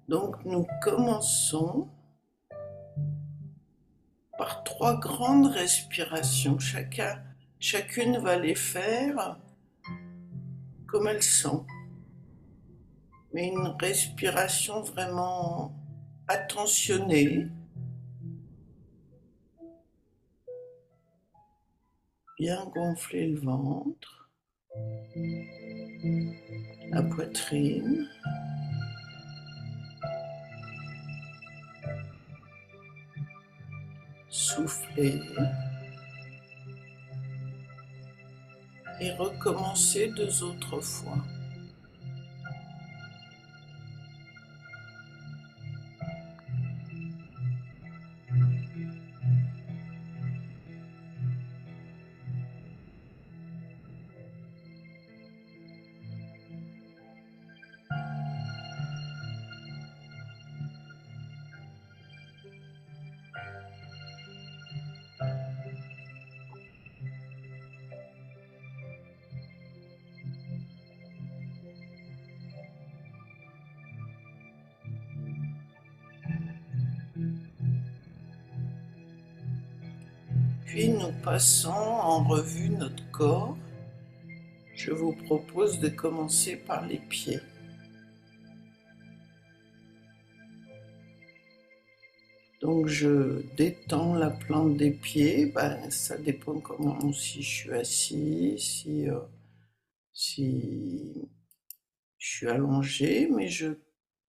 Donc nous commençons par 3 grandes respirations. Chacune va les faire comme elle sent. Mais une respiration vraiment attentionnée. Bien gonfler le ventre, la poitrine. Souffler. Et recommencer 2 autres fois. Puis nous passons en revue notre corps. Je vous propose de commencer par les pieds. Donc je détends la plante des pieds. Ça dépend comment, si je suis assis, si je suis allongé, mais je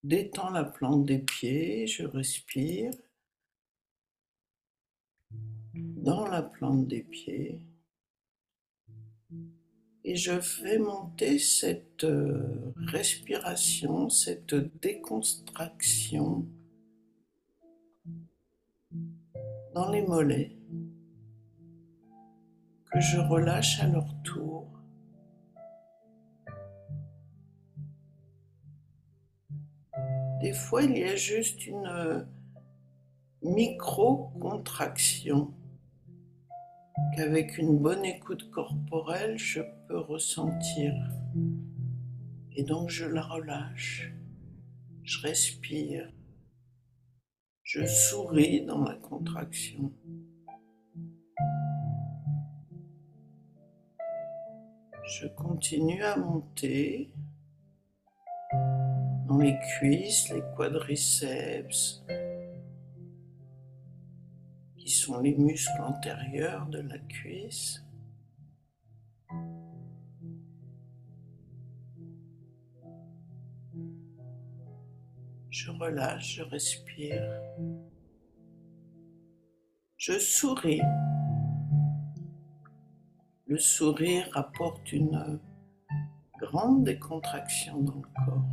détends la plante des pieds, je respire dans la plante des pieds et je fais monter cette respiration, cette décontraction dans les mollets que je relâche à leur tour. Des fois, il y a juste une micro-contraction qu'avec une bonne écoute corporelle, je peux ressentir. Et donc, je la relâche. Je respire. Je souris dans la contraction. Je continue à monter dans les cuisses, les quadriceps, qui sont les muscles antérieurs de la cuisse. Je relâche, je respire. Je souris. Le sourire apporte une grande décontraction dans le corps.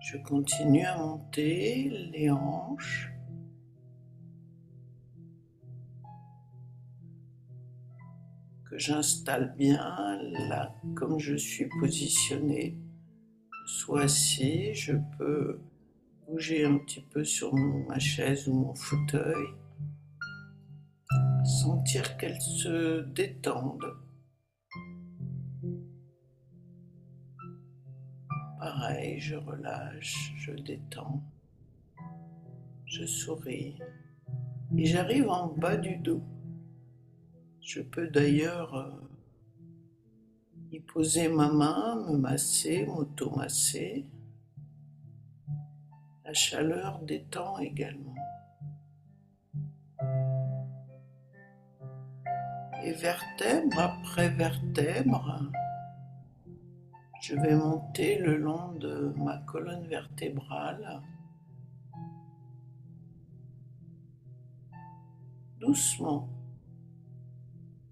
Je continue à monter les hanches. Que j'installe bien là, comme je suis positionné. Soit assis, je peux bouger un petit peu sur ma chaise ou mon fauteuil. Sentir qu'elles se détendent. Pareil, je relâche, je détends, je souris et j'arrive en bas du dos. Je peux d'ailleurs y poser ma main, me masser, m'auto-masser. La chaleur détend également. Et vertèbre après vertèbre, je vais monter le long de ma colonne vertébrale, doucement,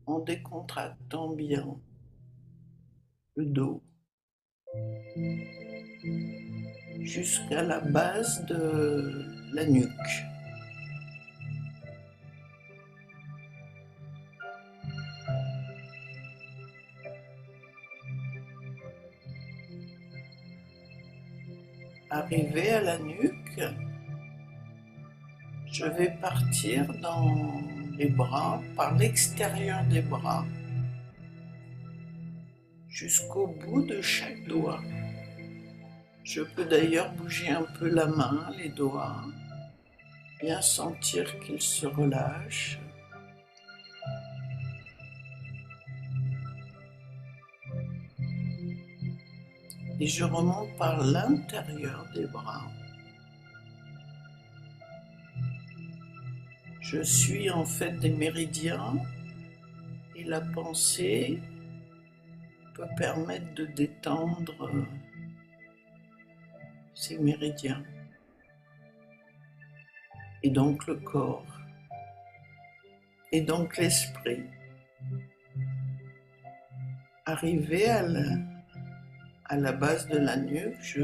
en décontractant bien le dos, jusqu'à la base de la nuque. Arrivé à la nuque, je vais partir dans les bras, par l'extérieur des bras, jusqu'au bout de chaque doigt. Je peux d'ailleurs bouger un peu la main, les doigts, bien sentir qu'ils se relâchent. Et je remonte par l'intérieur des bras. Je suis en fait des méridiens et la pensée peut permettre de détendre ces méridiens. Et donc le corps. Et donc l'esprit. Arrivé à la base de la nuque,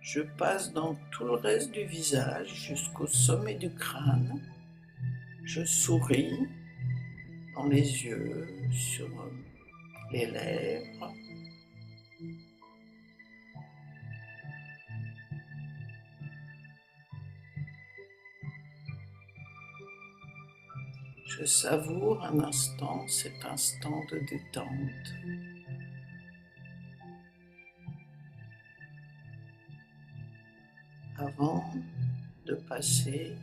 je passe dans tout le reste du visage jusqu'au sommet du crâne. Je souris dans les yeux, sur les lèvres. Je savoure un instant cet instant de détente. Avant de passer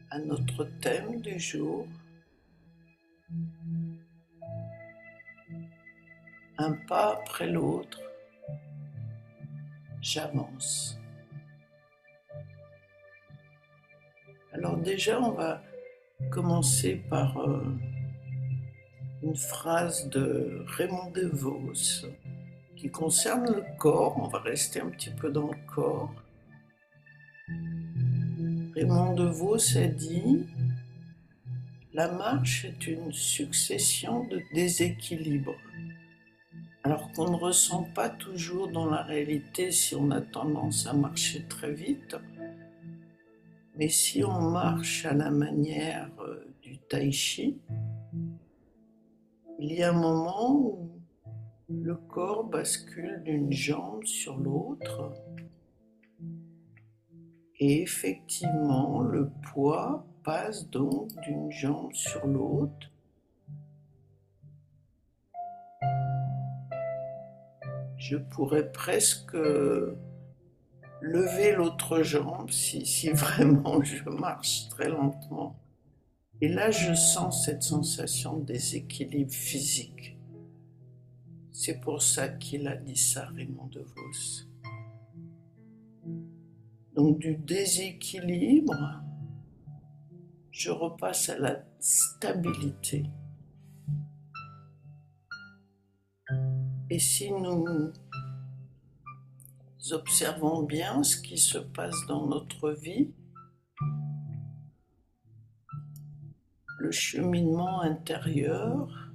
à notre thème du jour, un pas après l'autre, j'avance. Alors déjà, on va commencer par une phrase de Raymond DeVos qui concerne le corps. On va rester un petit peu dans le corps. Raymond DeVos a dit « La marche est une succession de déséquilibres ». Alors qu'on ne ressent pas toujours dans la réalité si on a tendance à marcher très vite, mais si on marche à la manière du tai chi, il y a un moment où le corps bascule d'une jambe sur l'autre et effectivement le poids passe donc d'une jambe sur l'autre. Je pourrais presque lever l'autre jambe si vraiment je marche très lentement. Et là, je sens cette sensation de déséquilibre physique. C'est pour ça qu'il a dit ça, Raymond DeVos. Donc du déséquilibre, je repasse à la stabilité. Et si nous observons bien ce qui se passe dans notre vie, le cheminement intérieur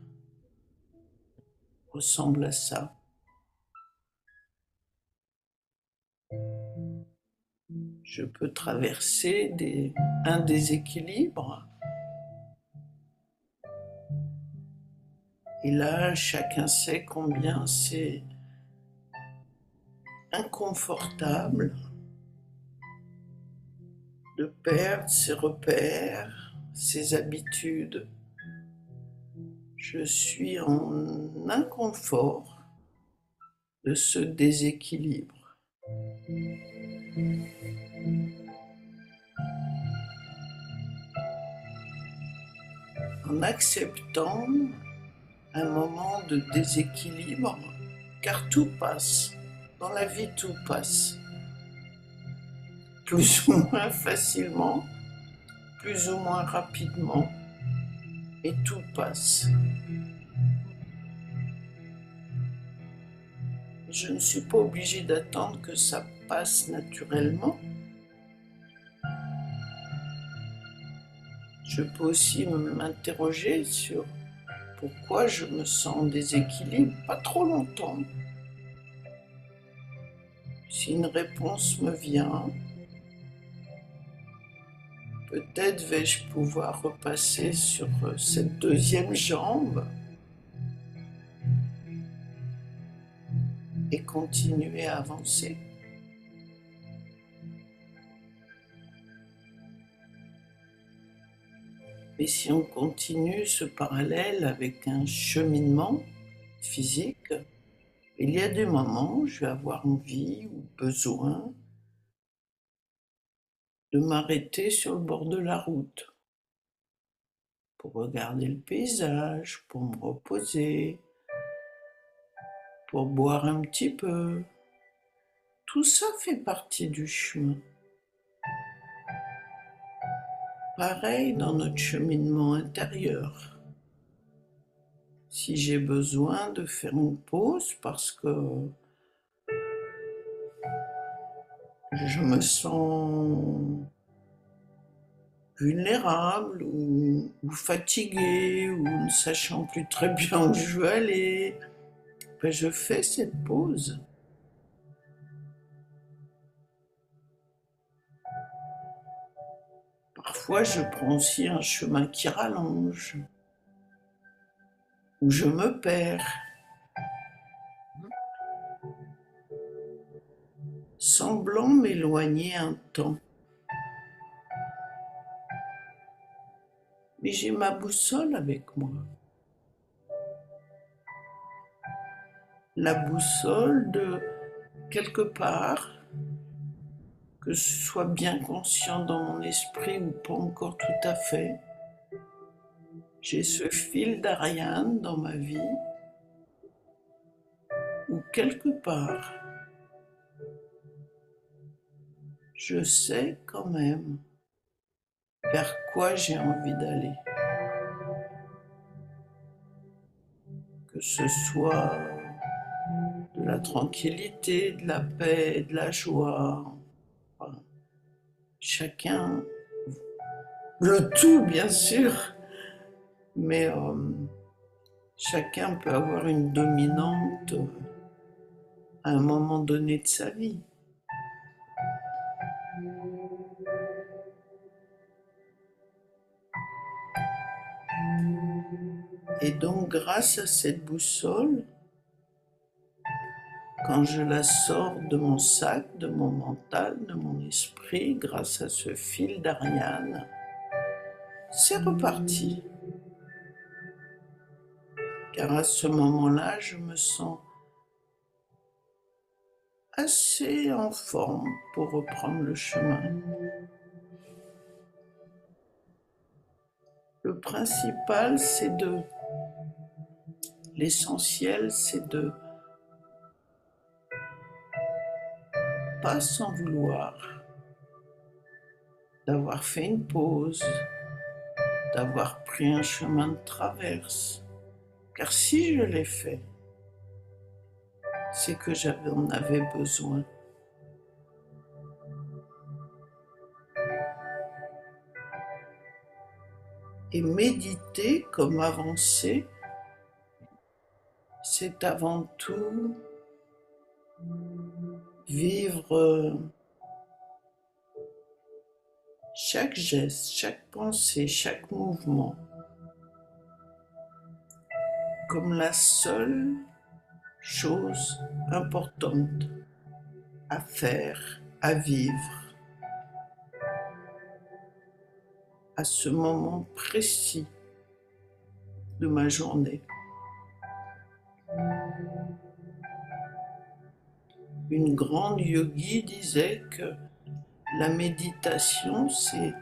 ressemble à ça. Je peux traverser un déséquilibre. Et là, chacun sait combien c'est inconfortable de perdre ses repères, ses habitudes. Je suis en inconfort de ce déséquilibre. En acceptant un moment de déséquilibre, car tout passe. Dans la vie, tout passe. Plus ou moins facilement, plus ou moins rapidement, et tout passe. Je ne suis pas obligée d'attendre que ça passe naturellement. Je peux aussi m'interroger sur pourquoi je me sens en déséquilibre, pas trop longtemps. Si une réponse me vient, peut-être vais-je pouvoir repasser sur cette deuxième jambe et continuer à avancer. Mais si on continue ce parallèle avec un cheminement physique, il y a des moments où je vais avoir envie ou besoin de m'arrêter sur le bord de la route pour regarder le paysage, pour me reposer, pour boire un petit peu. Tout ça fait partie du chemin. Pareil dans notre cheminement intérieur. Si j'ai besoin de faire une pause parce que je me sens vulnérable ou fatigué ou ne sachant plus très bien où je veux aller, ben je fais cette pause. Parfois, je prends aussi un chemin qui rallonge, où je me perds, semblant m'éloigner un temps. Mais j'ai ma boussole avec moi. La boussole de quelque part, que ce soit bien conscient dans mon esprit ou pas encore tout à fait, j'ai ce fil d'Ariane dans ma vie où quelque part, je sais quand même vers quoi j'ai envie d'aller. Que ce soit de la tranquillité, de la paix, de la joie. Enfin, chacun, le tout bien sûr, mais chacun peut avoir une dominante à un moment donné de sa vie. Et donc grâce à cette boussole, quand je la sors de mon sac, de mon mental, de mon esprit, grâce à ce fil d'Ariane, c'est reparti. Car à ce moment-là, je me sens assez en forme pour reprendre le chemin. Le principal, l'essentiel, c'est de pas s'en vouloir, d'avoir fait une pause, d'avoir pris un chemin de traverse. Car si je l'ai fait, c'est que j'en avais besoin. Et méditer comme avancer, c'est avant tout vivre chaque geste, chaque pensée, chaque mouvement comme la seule chose importante à faire, à vivre à ce moment précis de ma journée. Une grande yogi disait que la méditation, c'est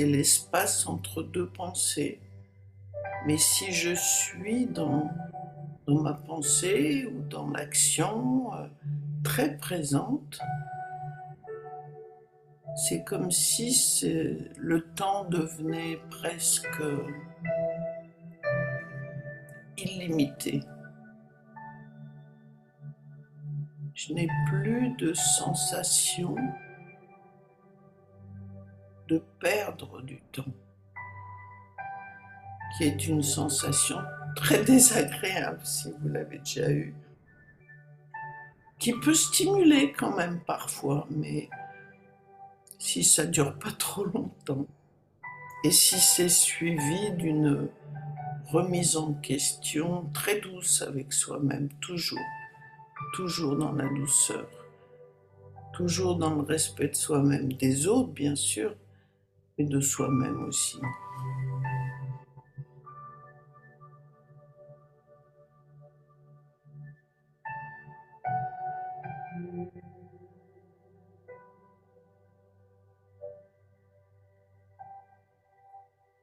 l'espace entre deux pensées. Mais si je suis dans ma pensée ou dans l'action très présente, c'est comme si le temps devenait presque illimité. Je n'ai plus de sensation de perdre du temps, qui est une sensation très désagréable si vous l'avez déjà eue, qui peut stimuler quand même parfois, mais si ça ne dure pas trop longtemps, et si c'est suivi d'une remise en question très douce avec soi-même, toujours dans la douceur, toujours dans le respect de soi-même, des autres bien sûr, et de soi-même aussi.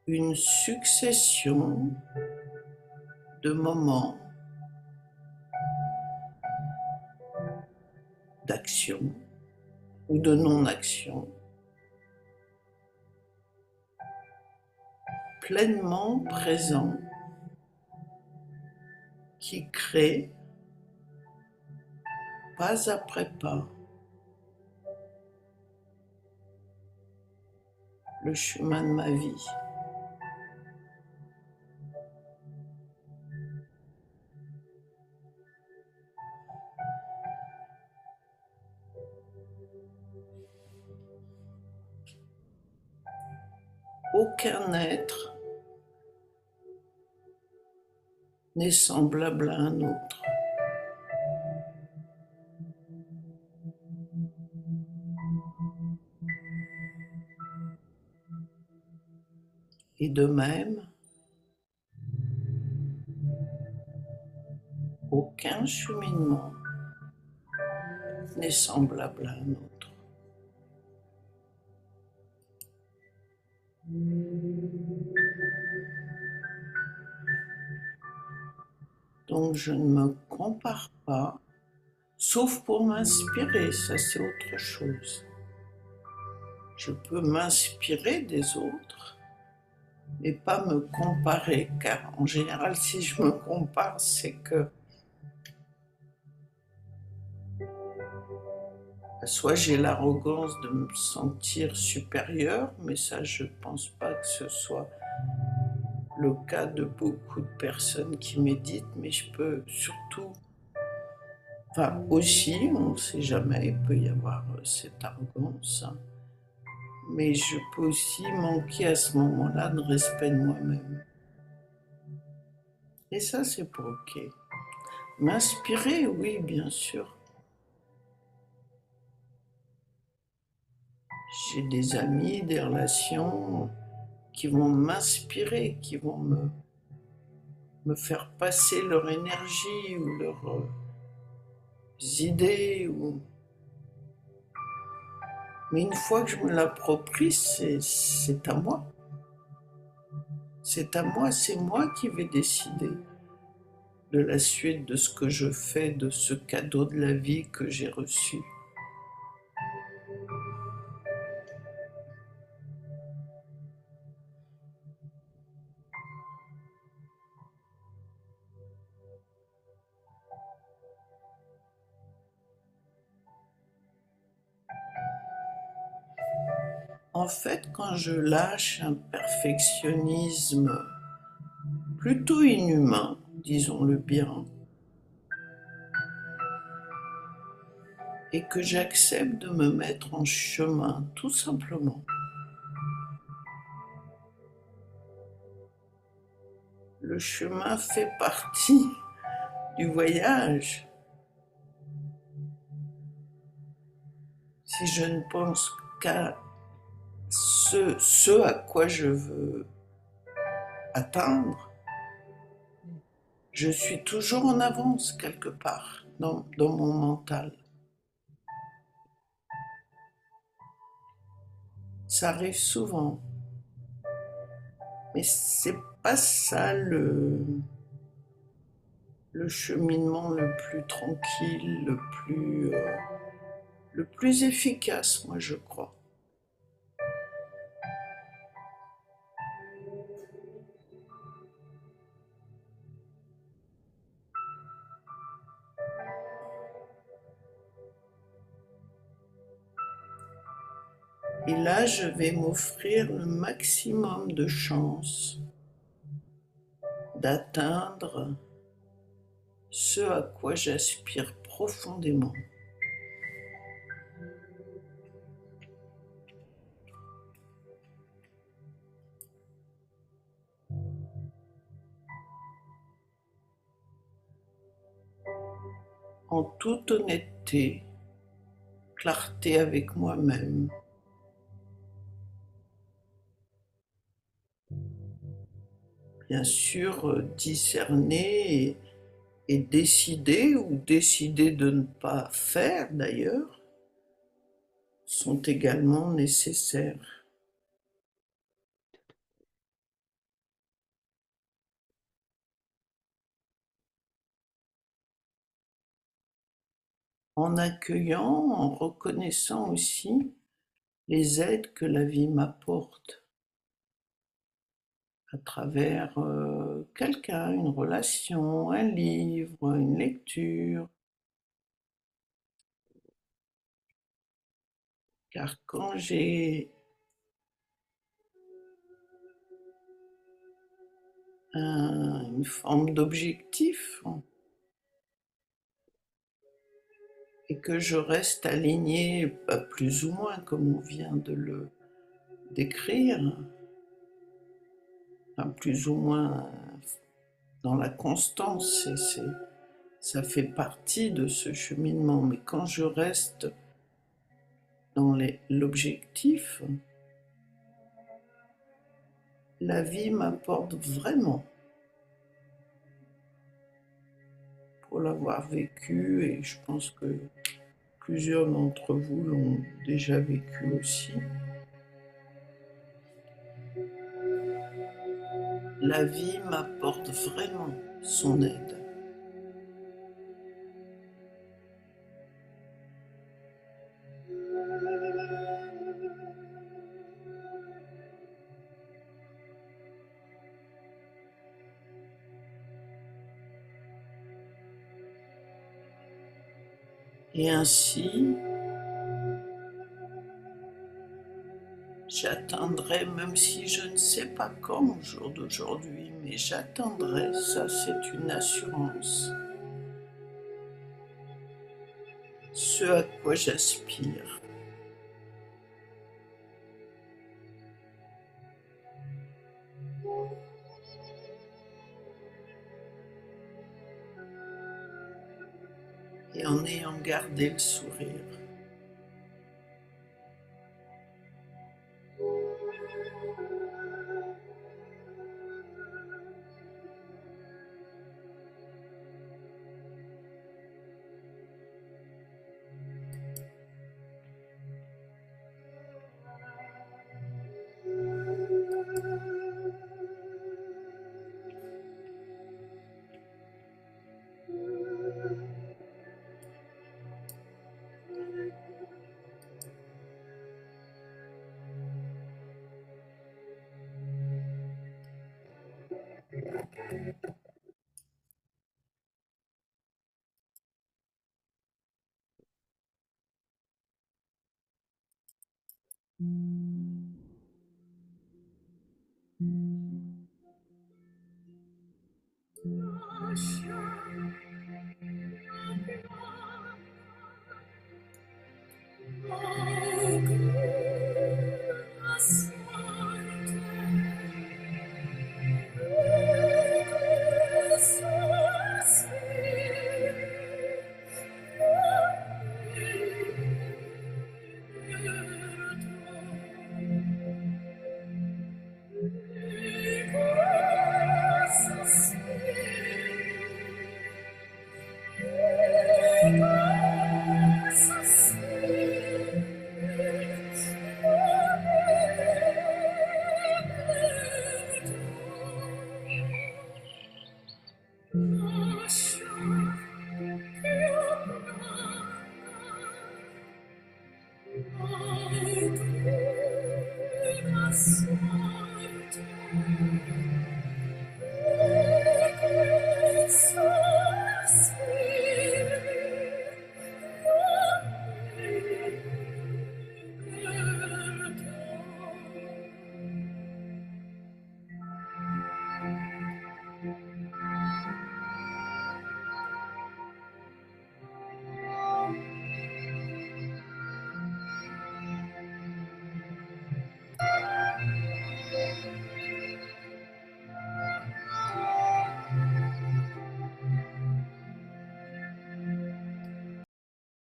Une succession de moments d'action ou de non-action pleinement présents qui créent pas après pas le chemin de ma vie. Aucun être n'est semblable à un autre. Et de même, aucun cheminement n'est semblable à un autre. Donc je ne me compare pas, sauf pour m'inspirer, ça c'est autre chose. Je peux m'inspirer des autres, mais pas me comparer, car en général, si je me compare, c'est que soit j'ai l'arrogance de me sentir supérieur, mais ça, je ne pense pas que ce soit le cas de beaucoup de personnes qui méditent, mais je peux surtout, enfin aussi, on ne sait jamais, il peut y avoir cette arrogance, hein, mais je peux aussi manquer à ce moment-là de respect de moi-même. Et ça, c'est pas ok. M'inspirer, oui, bien sûr. J'ai des amis, des relations qui vont m'inspirer, qui vont me faire passer leur énergie ou leurs idées. Mais une fois que je me l'approprie, c'est à moi. C'est à moi, c'est moi qui vais décider de la suite de ce que je fais, de ce cadeau de la vie que j'ai reçu. En fait, quand je lâche un perfectionnisme plutôt inhumain, disons-le bien, et que j'accepte de me mettre en chemin, tout simplement. Le chemin fait partie du voyage. Si je ne pense qu'à ce à quoi je veux atteindre, je suis toujours en avance quelque part dans mon mental. Ça arrive souvent, mais c'est pas ça le cheminement le plus tranquille, le plus efficace, moi je crois. Et là, je vais m'offrir le maximum de chances d'atteindre ce à quoi j'aspire profondément. En toute honnêteté, clarté avec moi-même, bien sûr, discerner et décider, ou décider de ne pas faire d'ailleurs, sont également nécessaires. En accueillant, en reconnaissant aussi les aides que la vie m'apporte à travers quelqu'un, une relation, un livre, une lecture. Car quand j'ai une forme d'objectif et que je reste aligné, plus ou moins comme on vient de le décrire, enfin, plus ou moins dans la constance, ça fait partie de ce cheminement. Mais quand je reste dans l'objectif, la vie m'apporte vraiment, pour l'avoir vécu, et je pense que plusieurs d'entre vous l'ont déjà vécu aussi. La vie m'apporte vraiment son aide. Et ainsi, j'atteindrai, même si je ne sais pas quand au jour d'aujourd'hui, mais j'atteindrai, ça c'est une assurance, ce à quoi j'aspire. Et en ayant gardé le sourire.